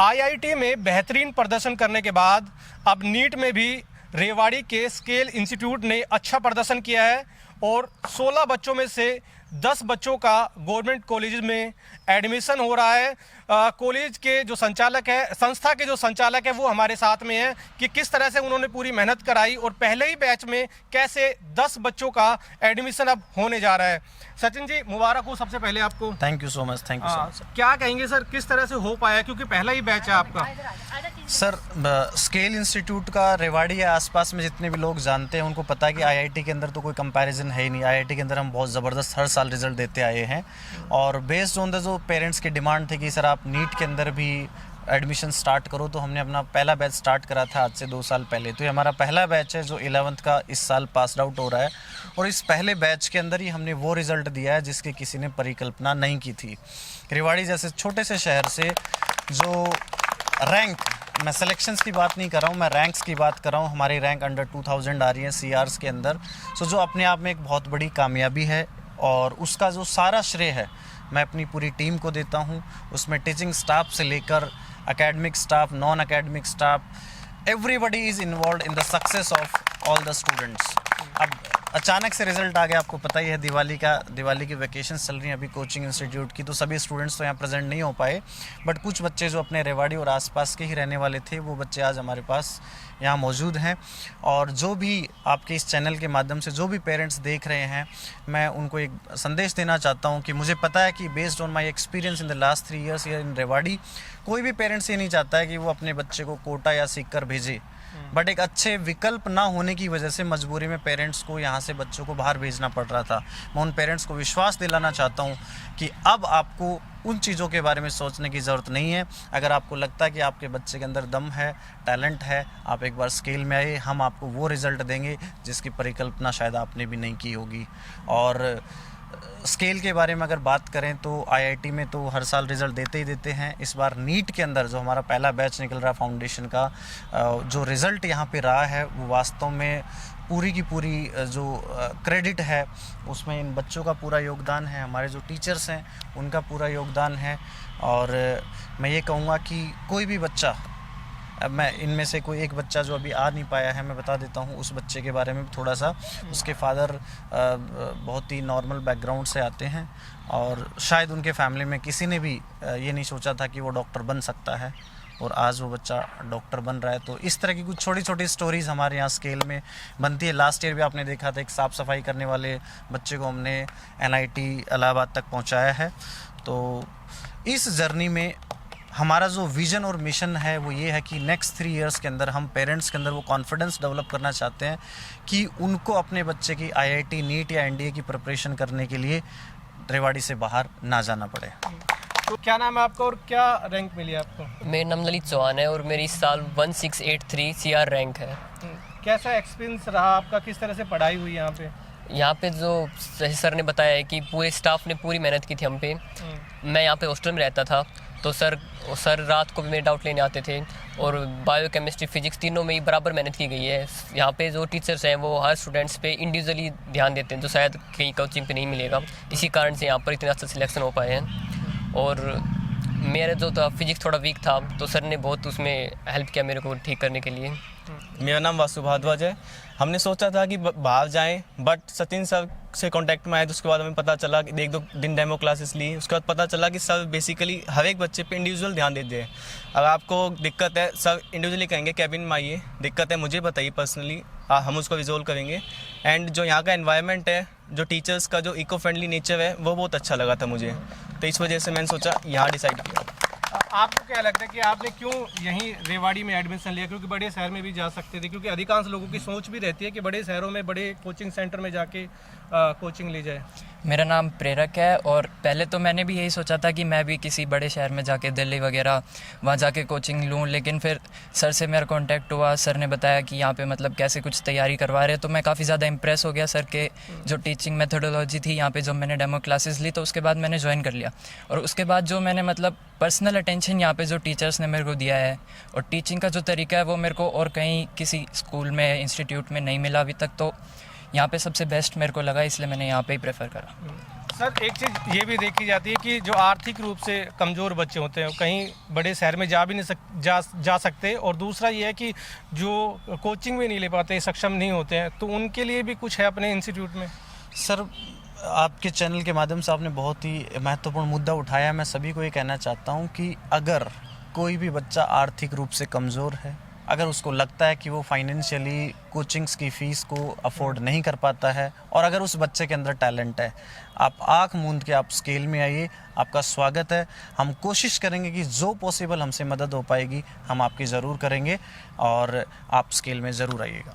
IIT में बेहतरीन प्रदर्शन करने के बाद अब नीट में भी रेवाड़ी के स्केल इंस्टीट्यूट ने अच्छा प्रदर्शन किया है और 16 बच्चों में से 10 बच्चों का गवर्नमेंट कॉलेज में एडमिशन हो रहा है। कॉलेज के जो संचालक है, संस्था के जो संचालक है, वो हमारे साथ में हैं कि किस तरह से उन्होंने पूरी मेहनत कराई और पहले ही बैच में कैसे 10 बच्चों का एडमिशन अब होने जा रहा है। सचिन जी, मुबारक हो सबसे पहले आपको। Thank you so much. Thank you so much. क्या कहेंगे सर, किस तरह से हो पाया, क्योंकि पहला ही बैच है आपका? सर, स्केल इंस्टीट्यूट का रेवाड़ी या आसपास में जितने भी लोग जानते हैं उनको पता है कि आईआईटी के अंदर तो कोई कंपैरिजन है ही नहीं। आईआईटी के अंदर हम बहुत ज़बरदस्त हर साल रिजल्ट देते आए हैं और बेस्ड ऑन द जो पेरेंट्स की डिमांड थी कि सर आप नीट के अंदर भी एडमिशन स्टार्ट करो, तो हमने अपना पहला बैच स्टार्ट करा था आज से 2 साल पहले। तो ये हमारा पहला बैच है जो 11th का इस साल पास आउट हो रहा है और इस पहले बैच के अंदर ही हमने वो रिज़ल्ट दिया है जिसकी किसी ने परिकल्पना नहीं की थी। रेवाड़ी जैसे छोटे से शहर से जो रैंक, मैं सिलेक्शंस की बात नहीं कर रहा हूँ, मैं रैंक्स की बात कर रहा हूँ। हमारी रैंक अंडर 2000 आ रही है सीआर्स के अंदर। सो जो अपने आप में एक बहुत बड़ी कामयाबी है और उसका जो सारा श्रेय है मैं अपनी पूरी टीम को देता हूँ। उसमें टीचिंग स्टाफ से लेकर academic staff, non academic staff, everybody is involve in the success of all the students. अब अचानक से रिज़ल्ट आ गया, आपको पता ही है दिवाली की वैकेशंस चल रही हैं अभी कोचिंग इंस्टीट्यूट की, तो सभी स्टूडेंट्स तो यहाँ प्रेजेंट नहीं हो पाए, बट कुछ बच्चे जो अपने रेवाड़ी और आसपास के ही रहने वाले थे वो बच्चे आज हमारे पास यहाँ मौजूद हैं। और जो भी आपके इस चैनल के माध्यम से जो भी पेरेंट्स देख रहे हैं, मैं उनको एक संदेश देना चाहता हूँ कि मुझे पता है कि based on my experience in the last 3 years year in Rewari, कोई भी पेरेंट्स ये नहीं चाहता है कि वो अपने बच्चे को कोटा या सीख कर भेजे, बट एक अच्छे विकल्प ना होने की वजह से मजबूरी में पेरेंट्स को यहाँ से बच्चों को बाहर भेजना पड़ रहा था। मैं उन पेरेंट्स को विश्वास दिलाना चाहता हूँ कि अब आपको उन चीज़ों के बारे में सोचने की ज़रूरत नहीं है। अगर आपको लगता है कि आपके बच्चे के अंदर दम है, टैलेंट है, आप एक बार स्केल में आइए, हम आपको वो रिज़ल्ट देंगे जिसकी परिकल्पना शायद आपने भी नहीं की होगी। और स्केल के बारे में अगर बात करें तो आईआईटी में तो हर साल रिज़ल्ट देते ही देते हैं। इस बार नीट के अंदर जो हमारा पहला बैच निकल रहा है फाउंडेशन का, जो रिज़ल्ट यहाँ पे रहा है वो वास्तव में पूरी की पूरी जो क्रेडिट है उसमें इन बच्चों का पूरा योगदान है, हमारे जो टीचर्स हैं उनका पूरा योगदान है। और मैं ये कहूँगा कि कोई भी बच्चा, अब मैं इनमें से कोई एक बच्चा जो अभी आ नहीं पाया है मैं बता देता हूँ उस बच्चे के बारे में थोड़ा सा। उसके फादर बहुत ही नॉर्मल बैकग्राउंड से आते हैं और शायद उनके फैमिली में किसी ने भी ये नहीं सोचा था कि वो डॉक्टर बन सकता है और आज वो बच्चा डॉक्टर बन रहा है। तो इस तरह की कुछ छोटी छोटी स्टोरीज़ हमारे यहाँ स्केल में बनती है। लास्ट ईयर भी आपने देखा था एक साफ़ सफाई करने वाले बच्चे को हमने एनआईटी इलाहाबाद तक पहुँचाया है। तो इस जर्नी में हमारा जो विज़न और मिशन है वो ये है कि नेक्स्ट 3 years के अंदर हम पेरेंट्स के अंदर वो कॉन्फिडेंस डेवलप करना चाहते हैं कि उनको अपने बच्चे की आईआईटी, नीट या एनडीए की प्रिपरेशन करने के लिए रेवाड़ी से बाहर ना जाना पड़े। तो क्या नाम है आपका और क्या रैंक मिली आपको? मेरा नाम ललित चौहान है और मेरी इस साल 1683 CR रैंक है। कैसा एक्सपीरियंस रहा आपका, किस तरह से पढ़ाई हुई यहाँ पे? यहाँ पे जो सर ने बताया है कि पूरे स्टाफ ने पूरी मेहनत की थी हम पे। मैं यहाँ पे हॉस्टल में रहता था तो सर रात को भी मेरे डाउट लेने आते थे और बायो, केमिस्ट्री, फिजिक्स तीनों में ही बराबर मेहनत की गई है। यहाँ पे जो टीचर्स हैं वो हर स्टूडेंट्स पे इंडिविजुअली ध्यान देते हैं जो शायद कहीं कोचिंग पे नहीं मिलेगा। इसी कारण से यहाँ पर इतना अच्छा सिलेक्शन हो पाए हैं। और मेरा जो था फिजिक्स थोड़ा वीक था तो सर ने बहुत उसमें हेल्प किया मेरे को ठीक करने के लिए। मेरा नाम वासु भारद्वाज है। हमने सोचा था कि बाहर जाएं, बट सचिन सर से कांटेक्ट में आए तो उसके बाद हमें पता चला कि 1-2 दिन डेमो क्लासेस ली, उसके बाद पता चला कि सर बेसिकली हर एक बच्चे पे इंडिविजुअल ध्यान देते हैं। अगर आपको दिक्कत है सर इंडिविजुअली कहेंगे कैबिन में आइए, दिक्कत है मुझे बताइए पर्सनली, हम उसको रिजोल्व करेंगे। एंड जो यहाँ का एनवायरनमेंट है, जो टीचर्स का जो इको फ्रेंडली नेचर है वो बहुत अच्छा लगा था मुझे, तो इस वजह से मैंने सोचा यहाँ डिसाइड किया। आपको क्या लगता है कि आपने क्यों यहीं रेवाड़ी में एडमिशन लिया, क्योंकि बड़े शहर में भी जा सकते थे? क्योंकि अधिकांश लोगों की सोच भी रहती है कि बड़े शहरों में बड़े कोचिंग सेंटर में जाके कोचिंग ली जाए। मेरा नाम प्रेरक है और पहले तो मैंने भी यही सोचा था कि मैं भी किसी बड़े शहर में जाके दिल्ली वगैरह वहाँ जाके कोचिंग लूँ, लेकिन फिर सर से मेरा कांटेक्ट हुआ। सर ने बताया कि यहाँ पे मतलब कैसे कुछ तैयारी करवा रहे हैं, तो मैं काफ़ी ज़्यादा इम्प्रेस हो गया सर के जो टीचिंग मेथोडोलॉजी थी यहाँ पे। जब मैंने डेमो क्लासेस ली तो उसके बाद मैंने ज्वाइन कर लिया और उसके बाद जो मैंने मतलब पर्सनल अटेंशन यहाँ पे जो टीचर्स ने मेरे को दिया है और टीचिंग का जो तरीका है वो मेरे को और कहीं किसी स्कूल में, इंस्टीट्यूट में नहीं मिला अभी तक। तो यहाँ पे सबसे बेस्ट मेरे को लगा, इसलिए मैंने यहाँ पे ही प्रेफर करा। सर एक चीज़ ये भी देखी जाती है कि जो आर्थिक रूप से कमज़ोर बच्चे होते हैं कहीं बड़े शहर में जा भी नहीं जा सकते, और दूसरा ये है कि जो कोचिंग भी नहीं ले पाते, सक्षम नहीं होते हैं, तो उनके लिए भी कुछ है अपने इंस्टीट्यूट में? सर आपके चैनल के माध्यम से आपने बहुत ही महत्वपूर्ण मुद्दा उठाया। मैं सभी को ये कहना चाहता हूँ कि अगर कोई भी बच्चा आर्थिक रूप से कमज़ोर है, अगर उसको लगता है कि वो फाइनेंशियली कोचिंग्स की फ़ीस को अफोर्ड नहीं कर पाता है, और अगर उस बच्चे के अंदर टैलेंट है, आप आँख मूंद के आप स्केल में आइए, आपका स्वागत है। हम कोशिश करेंगे कि जो पॉसिबल हमसे मदद हो पाएगी हम आपकी ज़रूर करेंगे, और आप स्केल में ज़रूर आइएगा।